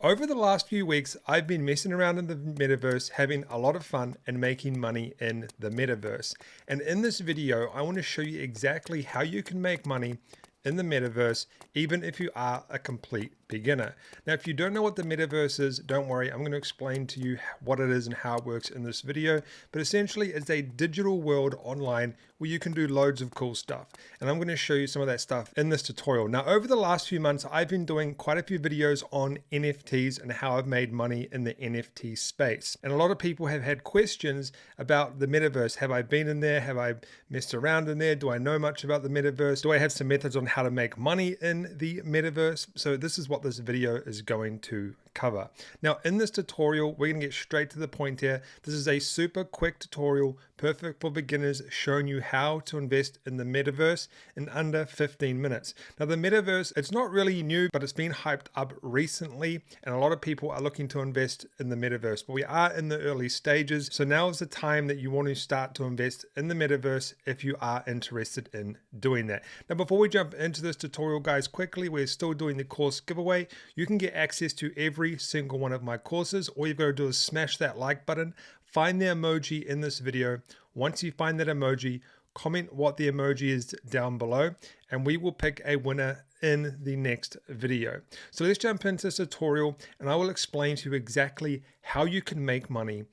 Over the last few weeks, I've been messing around in the metaverse, having a lot of fun and making money in the metaverse. And in this video, I want to show you exactly how you can make money in the metaverse, even if you are a complete beginner. Now, if you don't know what the metaverse is, don't worry, I'm going to explain to you what it is and how it works in this video. But essentially, it's a digital world online where you can do loads of cool stuff. And I'm going to show you some of that stuff in this tutorial. Now, over the last few months, I've been doing quite a few videos on NFTs and how I've made money in the NFT space. And a lot of people have had questions about the metaverse. Have I been in there? Have I messed around in there? Do I know much about the metaverse? Do I have some methods on how to make money in the metaverse? So this is what this video is going to cover. Now, in this tutorial, we're going to get straight to the point here. This is a super quick tutorial, perfect for beginners, showing you how to invest in the metaverse in under 15 minutes. Now, the metaverse, it's not really new, but it's been hyped up recently, and a lot of people are looking to invest in the metaverse, but we are in the early stages. So now is the time that you want to start to invest in the metaverse if you are interested in doing that. Now, before we jump into this tutorial, guys, quickly, we're still doing the course giveaway. You can get access to every single one of my courses. All you've got to do is smash that like button, find the emoji in this video. Once you find that emoji, comment what the emoji is down below, and we will pick a winner in the next video. So let's jump into this tutorial, and I will explain to you exactly how you can make money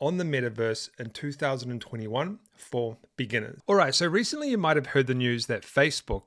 on the metaverse in 2021 for beginners. All right, so recently you might have heard the news that Facebook,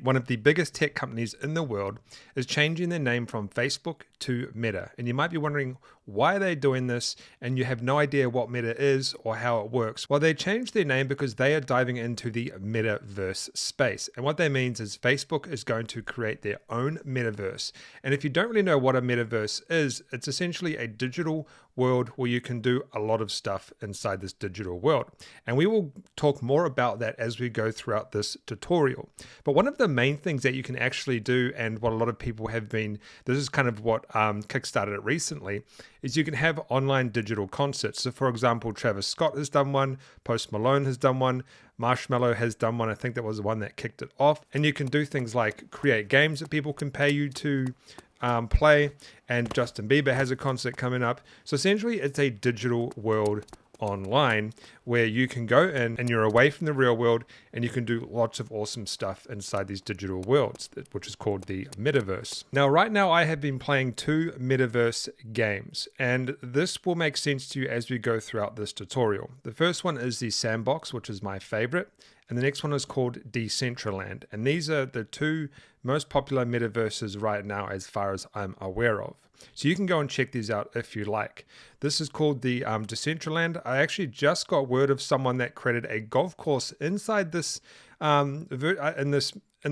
one of the biggest tech companies in the world, is changing their name from Facebook to Meta. And you might be wondering, why are they doing this? And you have no idea what Meta is or how it works. Well, they changed their name because they are diving into the metaverse space. And what that means is Facebook is going to create their own metaverse. And if you don't really know what a metaverse is, it's essentially a digital world where you can do a lot of stuff inside this digital world. And we will talk more about that as we go throughout this tutorial. But one of the main things that you can actually do, and what a lot of people have been, this is kind of what kickstarted it recently, is you can have online digital concerts. So for example, Travis Scott has done one, Post Malone has done one, Marshmello has done one. I think that was the one that kicked it off. And you can do things like create games that people can pay you to play, and Justin Bieber has a concert coming up. So essentially it's a digital world online where you can go in and you're away from the real world, and you can do lots of awesome stuff inside these digital worlds, which is called the metaverse. Now, right now I have been playing 2 metaverse games, and this will make sense to you as we go throughout this tutorial. The first one is the SandBox, which is my favorite, and the next one is called Decentraland. And these are the 2 most popular metaverses right now as far as I'm aware of. So you can go and check these out if you like. This is called the Decentraland. I actually just got word of someone that created a golf course inside this in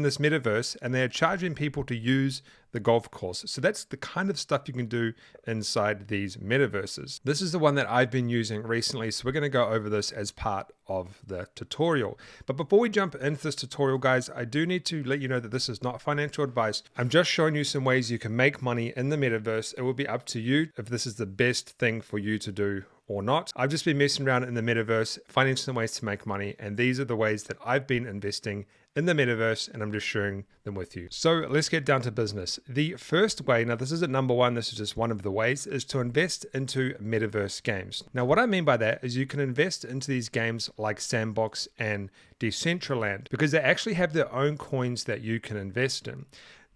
this metaverse, and they're charging people to use the golf course. So that's the kind of stuff you can do inside these metaverses. This is the one that I've been using recently, so we're going to go over this as part of the tutorial. But before we jump into this tutorial, guys, I do need to let you know that this is not financial advice. I'm just showing you some ways you can make money in the metaverse. It will be up to you if this is the best thing for you to do or not. I've just been messing around in the metaverse, finding some ways to make money, and these are the ways that I've been investing in the metaverse, and I'm just sharing them with you. So let's get down to business. The first way, now this isn't number one, this is just one of the ways, is to invest into metaverse games. Now what I mean by that is you can invest into these games like SandBox and Decentraland, because they actually have their own coins that you can invest in.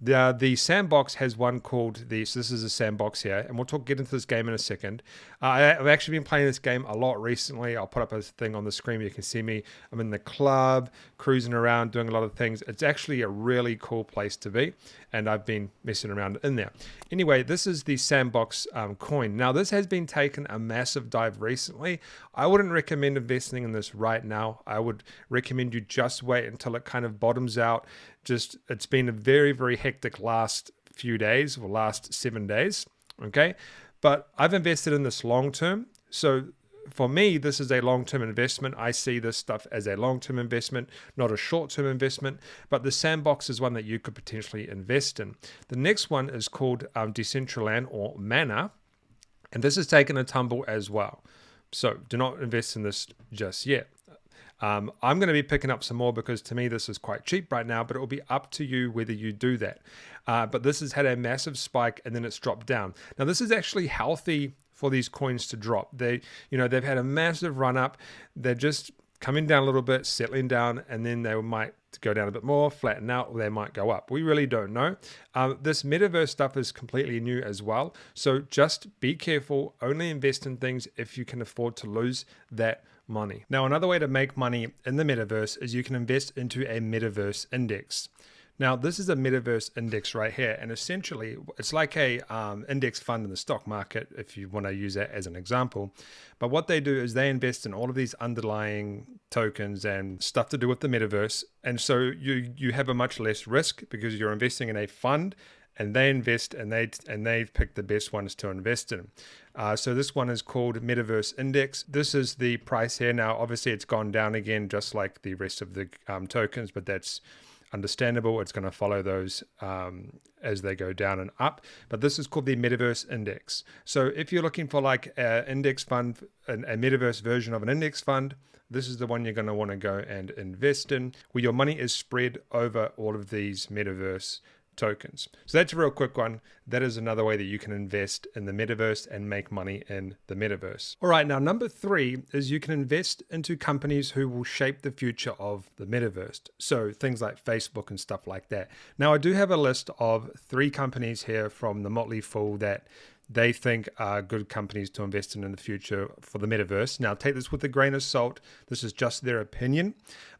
The SandBox has one called so this is a SandBox here, and we'll get into this game in a second. I've actually been playing this game a lot recently. I'll put up a thing on the screen. You can see me. I'm in the club, cruising around, doing a lot of things. It's actually a really cool place to be, and I've been messing around in there. Anyway, this is the SandBox coin. Now, this has been taking a massive dive recently. I wouldn't recommend investing in this right now. I would recommend you just wait until it kind of bottoms out. It's been a very, very hectic last few days, or last 7 days, okay? But I've invested in this long term. So for me, this is a long-term investment. I see this stuff as a long-term investment, not a short-term investment, but the SandBox is one that you could potentially invest in. The next one is called Decentraland, or Mana, and this has taken a tumble as well. So do not invest in this just yet. I'm going to be picking up some more because to me this is quite cheap right now, but it will be up to you whether you do that. But this has had a massive spike and then it's dropped down. Now this is actually healthy for these coins to drop. They've had a massive run up. They're just coming down a little bit, settling down, and then they might go down a bit more, flatten out, or they might go up. We really don't know. This metaverse stuff is completely new as well. So just be careful. Only invest in things if you can afford to lose that money. Now, another way to make money in the metaverse is you can invest into a metaverse index. Now, this is a metaverse index right here, and essentially it's like a index fund in the stock market, if you want to use that as an example. But what they do is they invest in all of these underlying tokens and stuff to do with the metaverse, and so you have a much less risk because you're investing in a fund, and they invest and they pick the best ones to invest in. So this one is called Metaverse Index. This is the price here. Now, obviously, it's gone down again, just like the rest of the tokens, but that's understandable. It's going to follow those as they go down and up. But this is called the Metaverse Index. So if you're looking for like an index fund, a metaverse version of an index fund, this is the one you're going to want to go and invest in, where your money is spread over all of these metaverse tokens. So that's a real quick one. That is another way that you can invest in the metaverse and make money in the metaverse. All right, now number 3 is you can invest into companies who will shape the future of the metaverse. So things like Facebook and stuff like that. Now I do have a list of 3 companies here from the Motley Fool that they think are good companies to invest in the future for the metaverse. Now, take this with a grain of salt. This is just their opinion,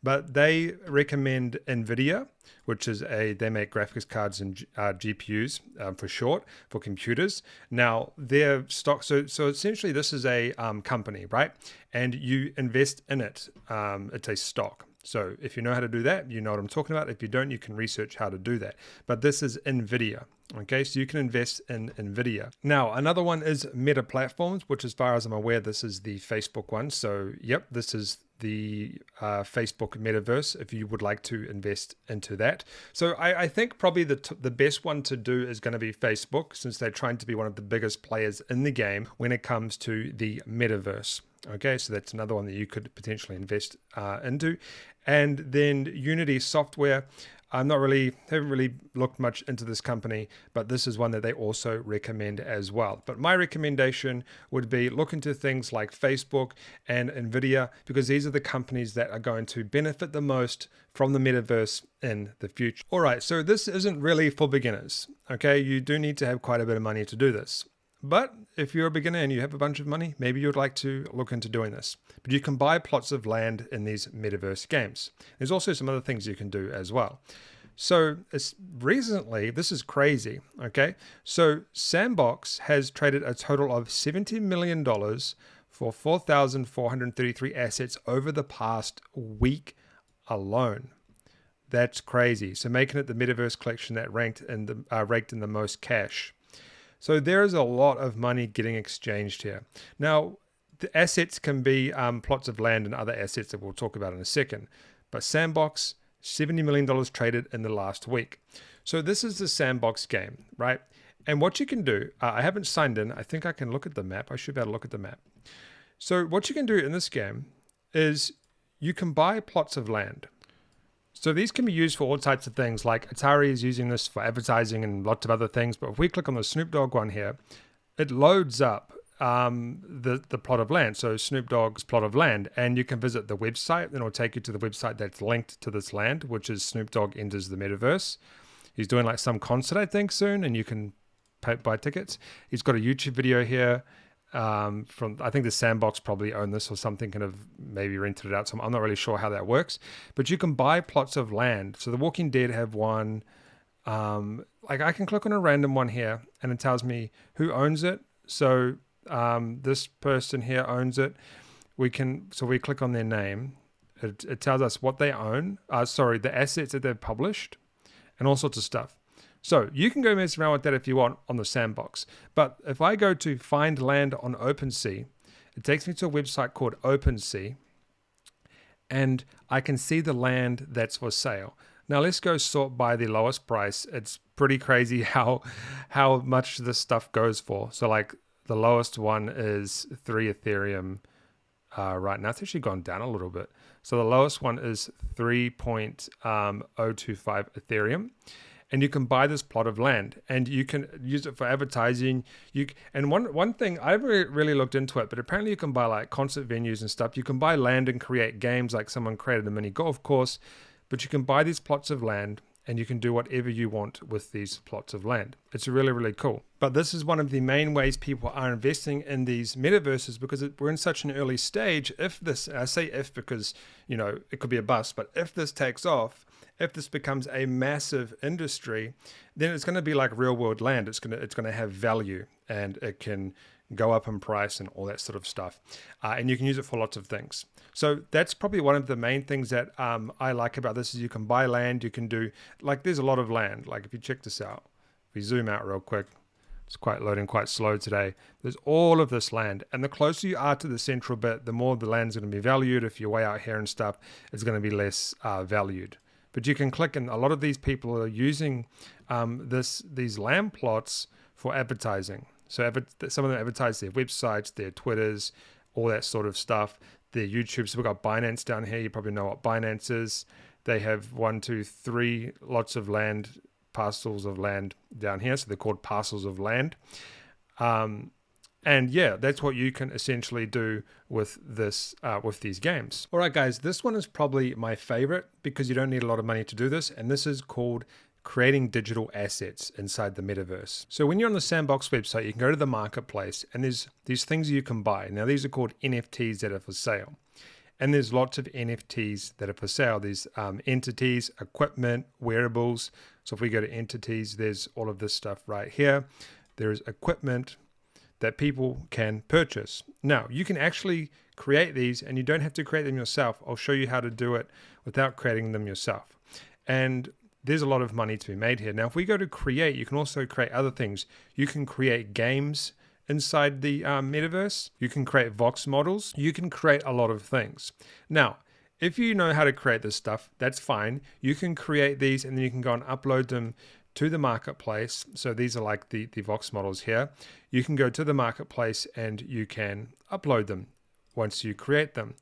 but they recommend NVIDIA, which is they make graphics cards and GPUs for short, for computers. Now, their stock, so essentially this is a company, right? And you invest in it. It's a stock. So if you know how to do that, you know what I'm talking about. If you don't, you can research how to do that. But this is NVIDIA. Okay, so you can invest in NVIDIA. Now, another one is Meta Platforms, which as far as I'm aware, this is the Facebook one. So yep, this is the Facebook metaverse if you would like to invest into that. So I think probably the best one to do is going to be Facebook, since they're trying to be one of the biggest players in the game when it comes to the metaverse. Okay, so that's another one that you could potentially invest into. And then Unity Software. Haven't really looked much into this company, but this is one that they also recommend as well. But my recommendation would be look into things like Facebook and NVIDIA, because these are the companies that are going to benefit the most from the metaverse in the future. All right, so this isn't really for beginners. Okay, you do need to have quite a bit of money to do this. But if you're a beginner and you have a bunch of money, maybe you'd like to look into doing this. But you can buy plots of land in these metaverse games. There's also some other things you can do as well. So recently, this is crazy, okay? So SandBox has traded a total of $70 million for 4,433 assets over the past week alone. That's crazy. So making it the metaverse collection that ranked in the most cash. So there is a lot of money getting exchanged here. Now, the assets can be plots of land and other assets that we'll talk about in a second. But SandBox, $70 million traded in the last week. So this is the SandBox game, right? And what you can do, I haven't signed in. I think I can look at the map. I should be able to look at the map. So what you can do in this game is you can buy plots of land. So these can be used for all types of things, like Atari is using this for advertising and lots of other things. But if we click on the Snoop Dogg one here, it loads up the plot of land. So Snoop Dogg's plot of land, and you can visit the website, and it'll take you to the website that's linked to this land, which is Snoop Dogg Enters the Metaverse. He's doing like some concert, I think, soon, and you can buy tickets. He's got a YouTube video here. From I think the SandBox probably owned this or something, kind of maybe rented it out. So I'm not really sure how that works, but you can buy plots of land. So The Walking Dead have one. Like I can click on a random one here, and it tells me who owns it. So this person here owns it. We click on their name. It tells us what they own. The assets that they've published, and all sorts of stuff. So you can go mess around with that if you want on the SandBox. But if I go to find land on OpenSea, it takes me to a website called OpenSea, and I can see the land that's for sale. Now let's go sort by the lowest price. It's pretty crazy how much this stuff goes for. So like the lowest one is 3 Ethereum. right now. It's actually gone down a little bit. So the lowest one is 3.025 Ethereum. And you can buy this plot of land, and you can use it for advertising. And one thing, I haven't really looked into it, but apparently you can buy like concert venues and stuff. You can buy land and create games, like someone created a mini golf course, but you can buy these plots of land and you can do whatever you want with these plots of land. It's really, really cool. But this is one of the main ways people are investing in these metaverses, because we're in such an early stage. If this, I say if because, you know, it could be a bust, but if this takes off, if this becomes a massive industry, then it's going to be like real world land. It's going to have value, and it can go up in price and all that sort of stuff. And you can use it for lots of things. So that's probably one of the main things that I like about this is you can buy land. You can do, like, there's a lot of land. Like if you check this out, if we zoom out real quick, it's quite loading quite slow today. There's all of this land, and the closer you are to the central bit, the more the land's going to be valued. If you're way out here and stuff, it's going to be less valued. But you can click, and a lot of these people are using these land plots for advertising. So some of them advertise their websites, their Twitters, all that sort of stuff, their YouTube. So we've got Binance down here. You probably know what Binance is. They have 1, 2, 3 lots of land, parcels of land down here. So they're called parcels of land. And yeah, that's what you can essentially do with this, with these games. All right, guys, this one is probably my favorite because you don't need a lot of money to do this. And this is called creating digital assets inside the metaverse. So when you're on the SandBox website, you can go to the marketplace, and there's these things you can buy. Now, these are called NFTs that are for sale. And there's lots of NFTs that are for sale. There's entities, equipment, wearables. So if we go to entities, there's all of this stuff right here. There's equipment that people can purchase. Now, you can actually create these, and you don't have to create them yourself. I'll show you how to do it without creating them yourself. And there's a lot of money to be made here. Now, if we go to create, you can also create other things. You can create games inside the metaverse. You can create Vox models. You can create a lot of things. Now, if you know how to create this stuff, that's fine. You can create these, and then you can go and upload them to the marketplace. So these are like the Vox models here. You can go to the marketplace and you can upload them once you create them.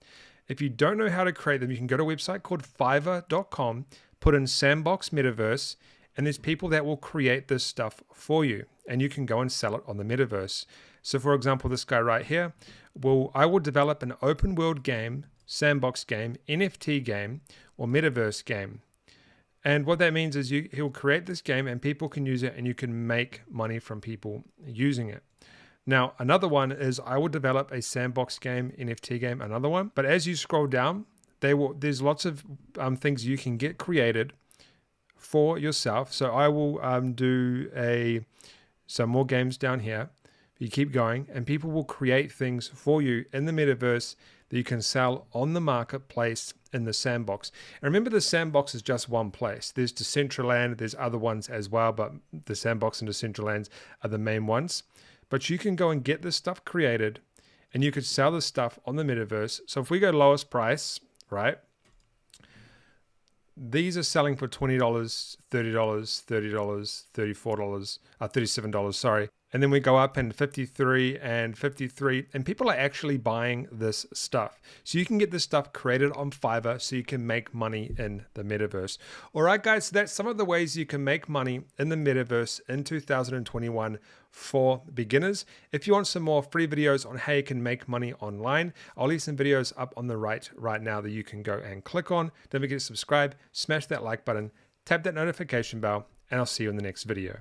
If you don't know how to create them, you can go to a website called fiverr.com, put in SandBox Metaverse, and there's people that will create this stuff for you, and you can go and sell it on the metaverse. So for example, this guy right here, I will develop an open world game, SandBox game, NFT game, or metaverse game. And what that means is he'll create this game and people can use it, and you can make money from people using it. Now, another one is I will develop a SandBox game, NFT game, another one. But as you scroll down, there's lots of things you can get created for yourself. So I will do some more games down here. You keep going, and people will create things for you in the metaverse that you can sell on the marketplace in the SandBox. And remember, the SandBox is just one place. There's Decentraland, there's other ones as well, but the SandBox and Decentraland are the main ones. But you can go and get this stuff created, and you could sell this stuff on the metaverse. So if we go lowest price, right? These are selling for $20, $30, $30, $34, $37, sorry. And then we go up and 53 and 53, and people are actually buying this stuff. So you can get this stuff created on Fiverr so you can make money in the metaverse. All right, guys, so that's some of the ways you can make money in the metaverse in 2021 for beginners. If you want some more free videos on how you can make money online, I'll leave some videos up on the right now that you can go and click on. Don't forget to subscribe, smash that like button, tap that notification bell, and I'll see you in the next video.